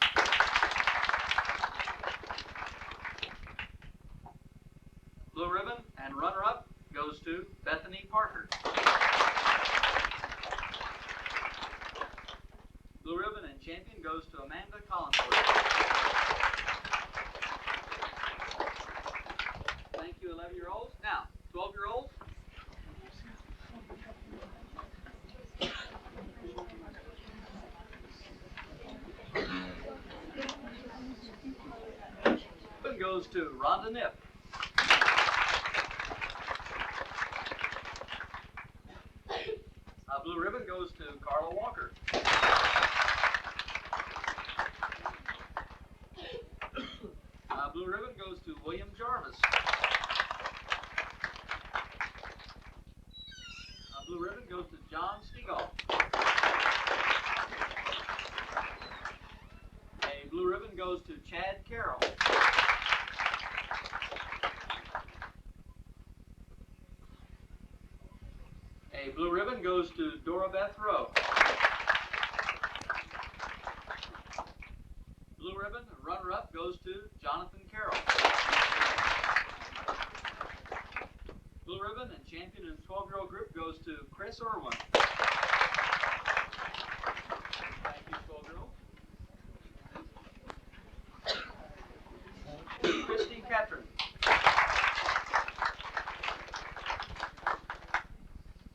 Blue ribbon and runner-up goes to Bethany Parker. Blue ribbon and champion goes to Amanda Collinsworth. Thank you, 11-year-olds. Now, 12-year-olds. Ribbon goes to Rhonda Nipp. Blue ribbon goes to Carla Walker. Blue ribbon goes to William Jarvis. Blue ribbon goes to John Stegall. A blue ribbon goes to Chad Carroll. A blue ribbon goes to Dora Beth Rowe. Blue ribbon, runner-up, goes to Jonathan Carroll. Blue ribbon and champion in the 12-year-old group goes to Chris Irwin. Thank you, 12-year-old. Christy Catron.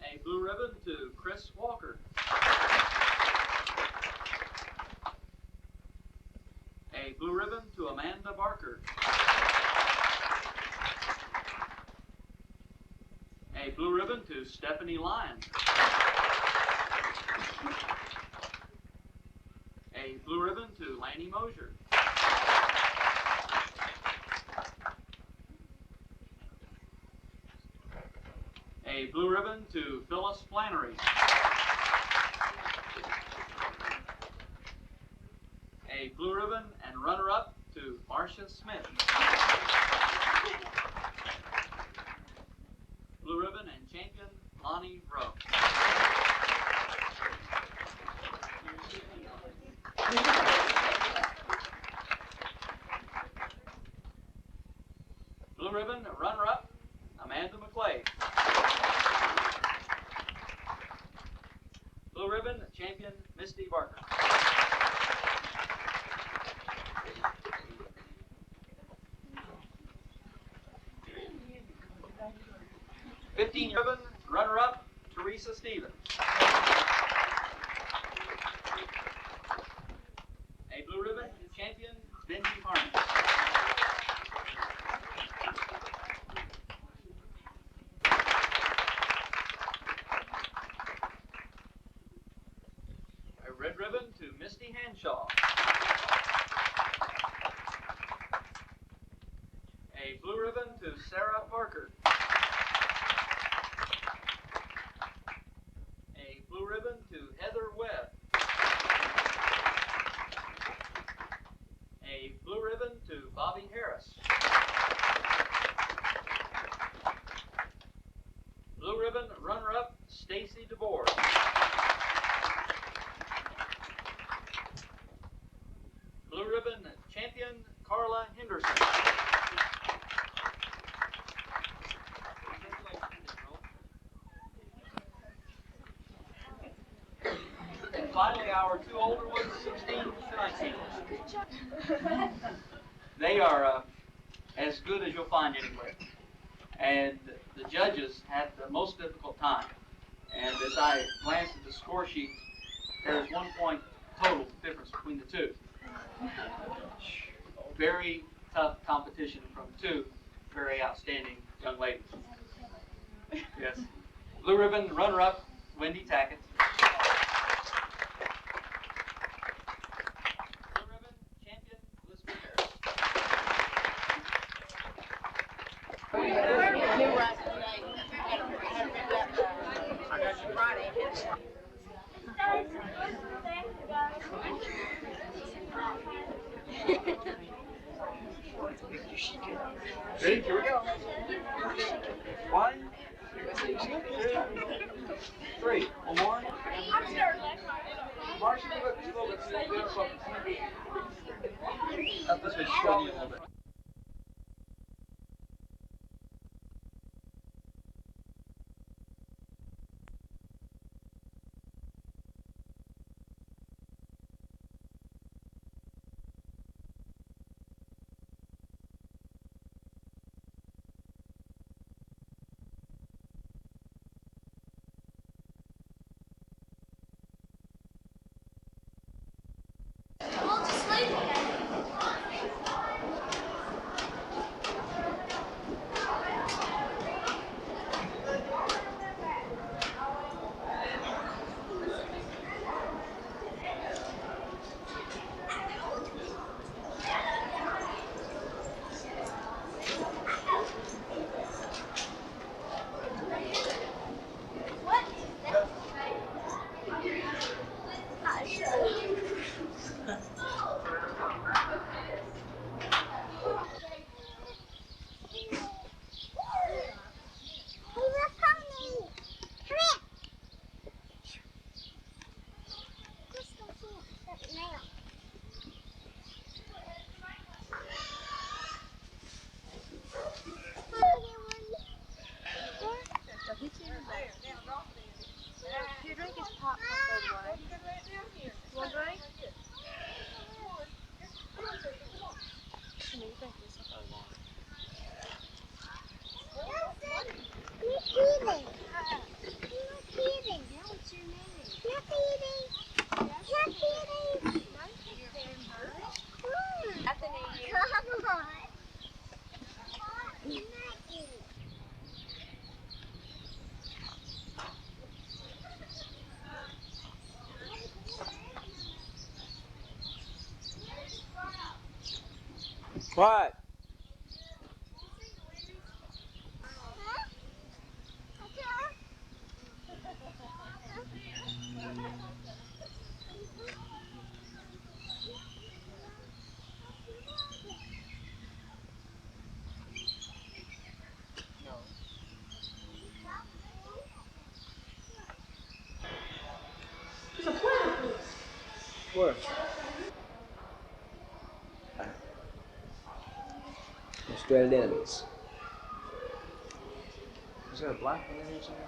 A blue ribbon to Chris Walker. A blue ribbon to Amanda Barker. A blue ribbon to Stephanie Lyon. A blue ribbon to Laney Mosier. A blue ribbon to Phyllis Flannery. A blue ribbon and runner-up to Marcia Smith. Blue ribbon and champion Lonnie Rowe. Blue ribbon runner-up Amanda McClay. Blue ribbon champion Misty Barker. Ribbon runner-up Teresa Stevens. A blue ribbon champion Benji Harmon. A red ribbon to Misty Hanshaw. A blue ribbon to Sarah Parker. A blue ribbon to Heather Webb. A blue ribbon to Bobby Harris. Blue ribbon runner-up Stacy DeBoer. Blue ribbon champion Carla Henderson. And finally, our two older ones, 16 to 19. They are as good as you'll find anywhere. And the judges had the most difficult time. And as I glanced at the score sheet, there's 1 point total difference between the two. Very tough competition from two very outstanding young ladies. Yes. Blue ribbon runner-up Wendy Tackett. Blue ribbon champion Elizabeth Harris. I got you Friday. Ready? Here we go. 1, 2, 3. One more. Marcia, give it just a little bit. Up this way, just a little bit. What? There's a platypus. Where? Stranded animals. Is there a black one in here somewhere?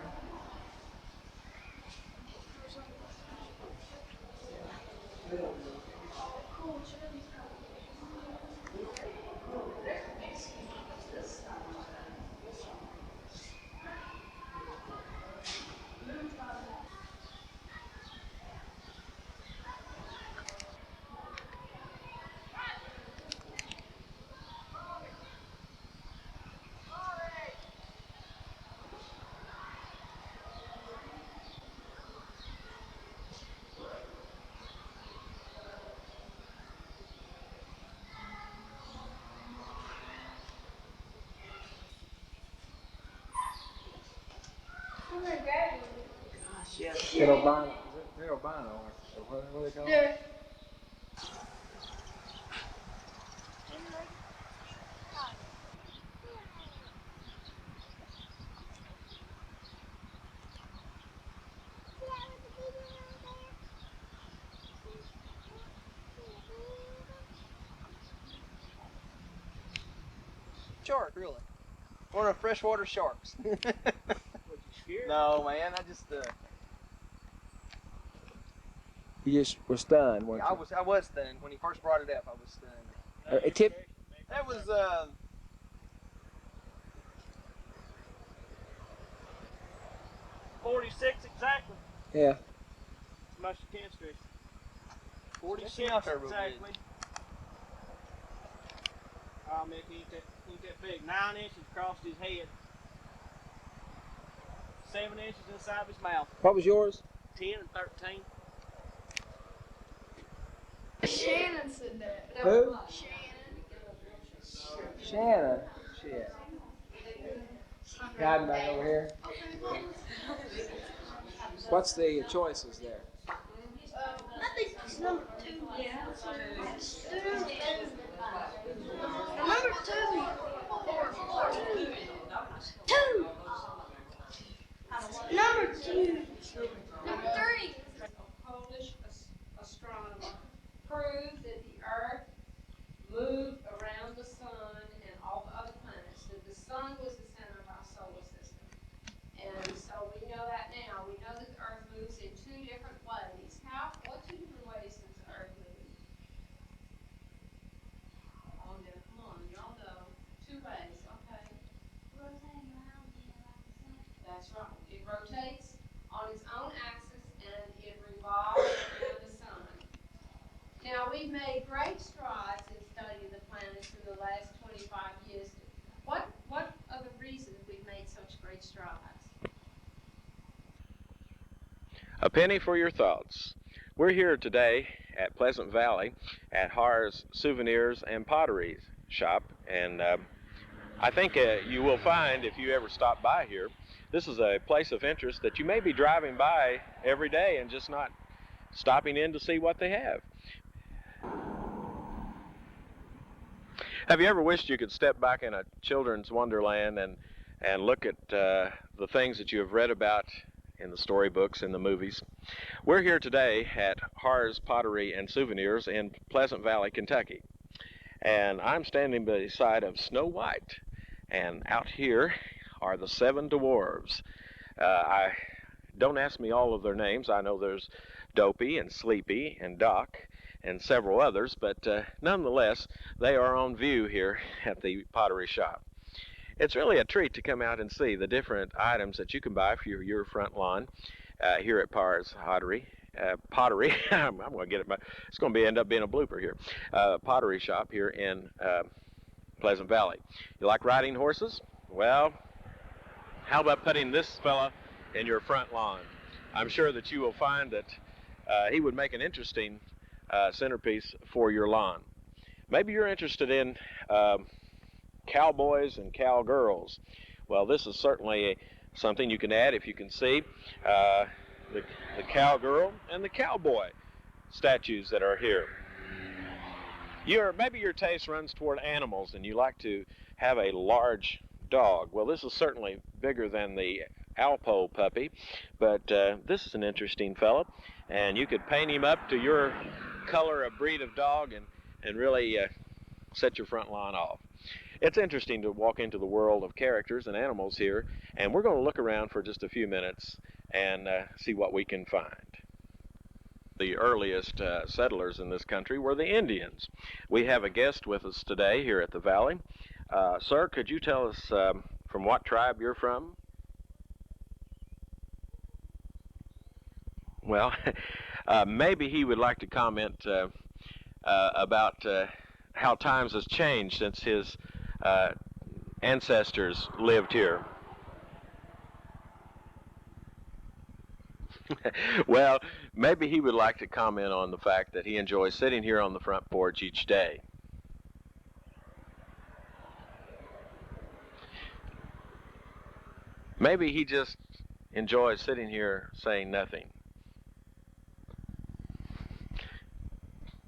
I'm gonna grab one. Gosh, yeah. They're albino. They're albino, or what are they called? They're Shark, really. One of the freshwater sharks. Was you scared? No, man, I just You just were stunned, weren't you? I was stunned. When he first brought it up, I was stunned. It tipped. That was 46 exactly. Yeah. Much you can stretch. 46 Stretch me out there real exactly. Oh, man, he ain't that big. 9 inches across his head. 7 inches inside of his mouth. What was yours? 10 and 13. Shannon said that. Who? Shannon. Shannon. Shit. Hiding back over here. What's the choices there? I think it's number 2. Yeah. Number 2. Number 2. Number 3. A Polish astronomer proved that the Earth moved around the sun and all the other planets, that the sun was the center of our solar system. And so we know that now. We know that the Earth moves in 2 different ways. What 2 different ways does the Earth move? Oh, now, come on, y'all know. 2 ways, okay. Rotating around the sun. That's right. It rotates on its own axis and it revolves around the sun. Now, we've made great strides in studying the planets in the last 25 years. What are the reasons we've made such great strides? A penny for your thoughts. We're here today at Pleasant Valley at Harr's Souvenirs and Pottery shop, and I think you will find, if you ever stop by here, this is a place of interest that you may be driving by every day and just not stopping in to see what they have. Have you ever wished you could step back in a children's wonderland and look at the things that you have read about in the storybooks and the movies? We're here today at Harr's Pottery and Souvenirs in Pleasant Valley, Kentucky. And I'm standing beside of Snow White. And out here are the 7 dwarves. Don't ask me all of their names. I know there's Dopey and Sleepy and Doc and several others, but nonetheless, they are on view here at the pottery shop. It's really a treat to come out and see the different items that you can buy for your front lawn here at Harr's Pottery. I'm going to get it. It's going to end up being a blooper here. Pottery shop here in Pleasant Valley. You like riding horses? Well, how about putting this fella in your front lawn? I'm sure that you will find that he would make an interesting centerpiece for your lawn. Maybe you're interested in cowboys and cowgirls. Well, this is certainly something you can add if you can see the cowgirl and the cowboy statues that are here. Maybe your taste runs toward animals and you like to have a large dog. Well, this is certainly bigger than the Alpo puppy, but this is an interesting fellow, and you could paint him up to your color of breed of dog and really set your front lawn off. It's interesting to walk into the world of characters and animals here, and we're going to look around for just a few minutes and see what we can find. The earliest settlers in this country were the Indians. We have a guest with us today here at the Valley. Sir, could you tell us from what tribe you're from? Well, maybe he would like to comment about how times has changed since his ancestors lived here. Well, maybe he would like to comment on the fact that he enjoys sitting here on the front porch each day. Maybe he just enjoys sitting here saying nothing.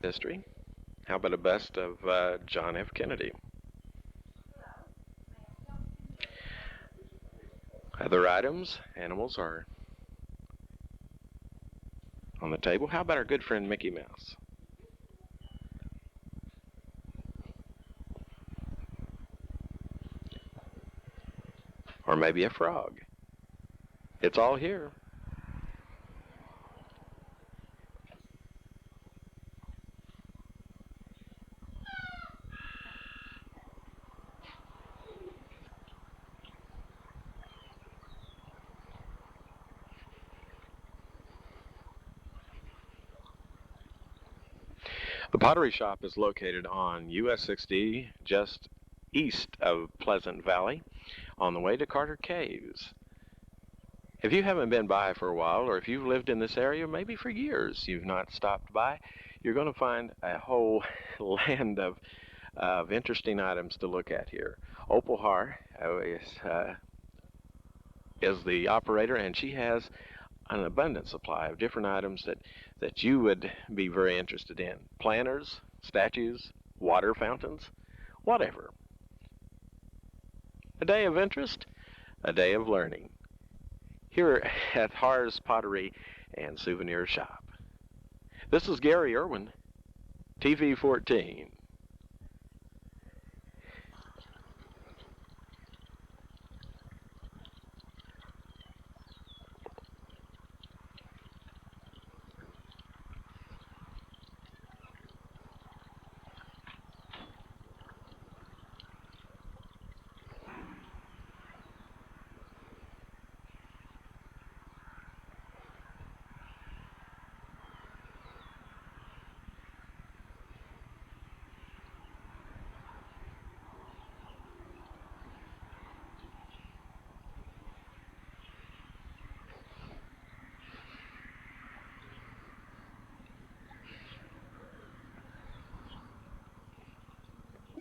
History. How about a bust of John F. Kennedy? Other items, animals are on the table. How about our good friend Mickey Mouse? Or maybe a frog. It's all here. The Pottery Shop is located on US 60, just east of Pleasant Valley, on the way to Carter Caves. If you haven't been by for a while, or if you've lived in this area, maybe for years you've not stopped by, you're going to find a whole land of interesting items to look at here. Opal Harr is the operator, and she has an abundant supply of different items that you would be very interested in. Planters, statues, water fountains, whatever. A day of interest, a day of learning. Here at Harr's Pottery and Souvenir Shop. This is Gary Irwin, TV 14.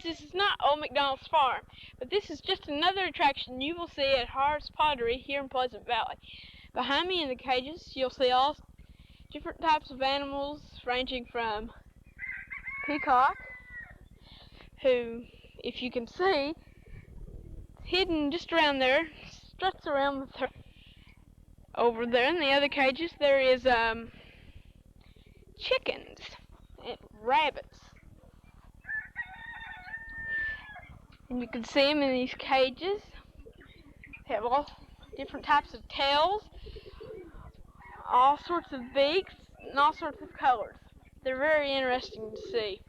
This is not Old MacDonald's farm, but this is just another attraction you will see at Harr's Pottery here in Pleasant Valley. Behind me in the cages, you'll see all different types of animals, ranging from peacock, who, if you can see, hidden just around there, struts around with her. Over there in the other cages, there is chickens and rabbits. And you can see them in these cages. They have all different types of tails, all sorts of beaks, and all sorts of colors. They're very interesting to see.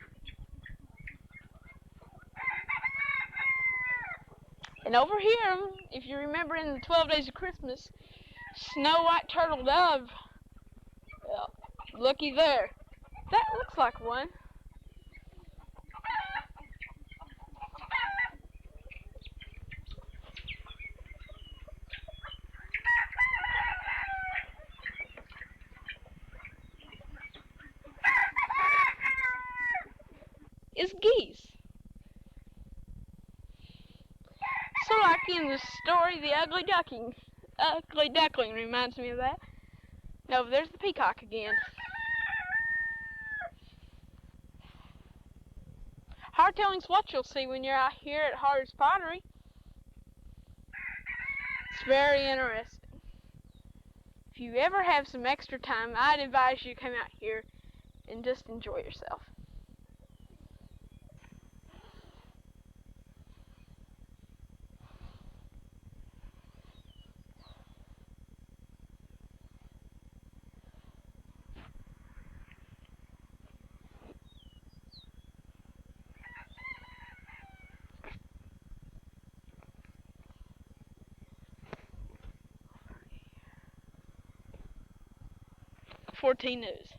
And over here, if you remember in the 12 Days of Christmas, Snow White Turtle Dove, well, looky there. That looks like one. is geese. So like in the story, The Ugly Duckling reminds me of that. No, there's the peacock again. Hard telling's what you'll see when you're out here at Harr's Pottery. It's very interesting. If you ever have some extra time, I'd advise you to come out here and just enjoy yourself. .14 News.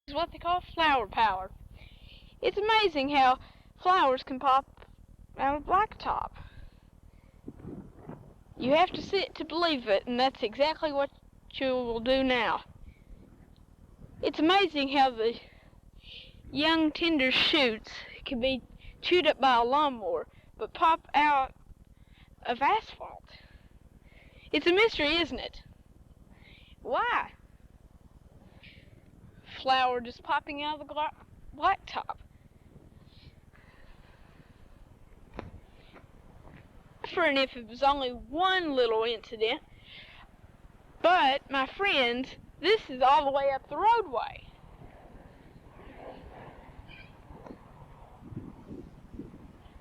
Is what they call flower power. It's amazing how flowers can pop out of blacktop. You have to see it to believe it, and that's exactly what you will do now. It's amazing how the young tender shoots can be chewed up by a lawnmower, but pop out of asphalt. It's a mystery, isn't it? Why? Flower just popping out of the blacktop. Different if it was only one little incident, but my friends, this is all the way up the roadway.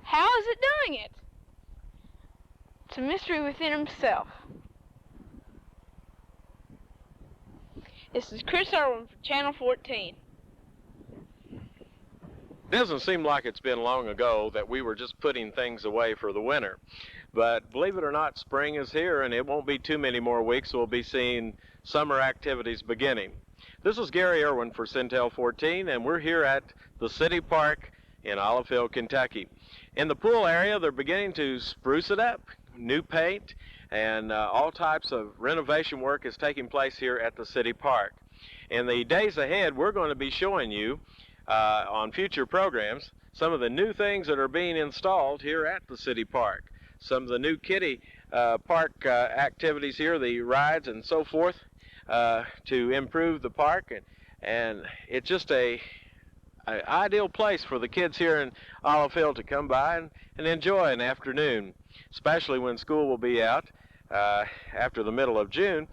How is it doing it? It's a mystery within himself. This is Chris Irwin for Channel 14. It doesn't seem like it's been long ago that we were just putting things away for the winter. But believe it or not, spring is here, and it won't be too many more weeks. We'll be seeing summer activities beginning. This is Gary Irwin for Centel 14, and we're here at the City Park in Olive, Kentucky. In the pool area, they're beginning to spruce it up, new paint, and all types of renovation work is taking place here at the City Park. In the days ahead, we're going to be showing you on future programs some of the new things that are being installed here at the City Park. Some of the new kiddie park activities here, the rides and so forth, to improve the park, and it's just a ideal place for the kids here in Olive Hill to come by and enjoy an afternoon, especially when school will be out after the middle of June.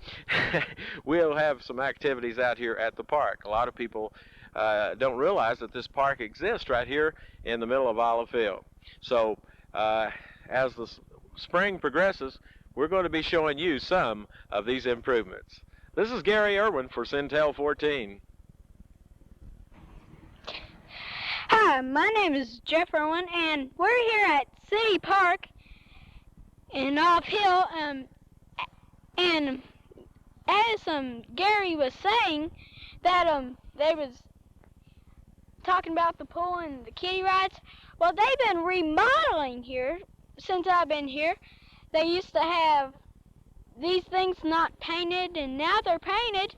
We'll have some activities out here at the park. A lot of people don't realize that this park exists right here in the middle of Olive Hill. So as the spring progresses, we're going to be showing you some of these improvements. This is Gary Irwin for Centel 14. Hi, my name is Jeff Irwin, and we're here at City Park in and uphill, and as Gary was saying that they was talking about the pool and the kiddie rides. Well, they've been remodeling here since I've been here. They used to have these things not painted, and now they're painted.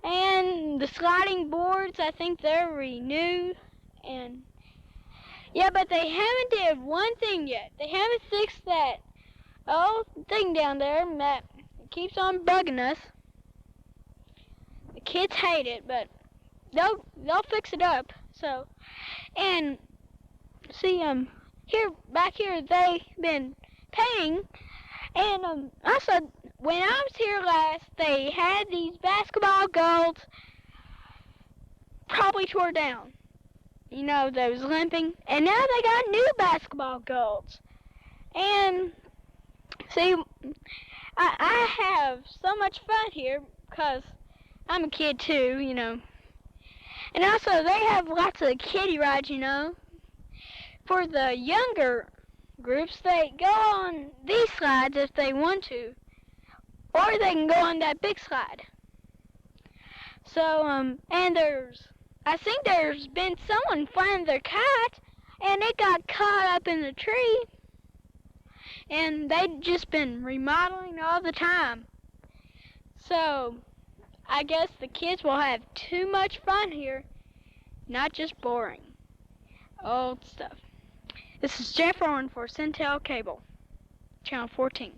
And the sliding boards, I think they're renewed. And yeah, but they haven't did one thing yet. They haven't fixed that old thing down there that keeps on bugging us. The kids hate it, but they'll fix it up. So, and see, back here they've been painting, and also when I was here last, they had these basketball goals probably tore down. You know, they was limping, and now they got new basketball goals. And see, I have so much fun here because I'm a kid too, you know. And also they have lots of kiddie rides, you know. For the younger groups, they go on these slides if they want to, or they can go on that big slide. So, and I think there's been someone flying their kite, and it got caught up in the tree, and they've just been remodeling all the time. So, I guess the kids will have too much fun here, not just boring old stuff. This is Jeff Owen for Centel Cable, Channel 14.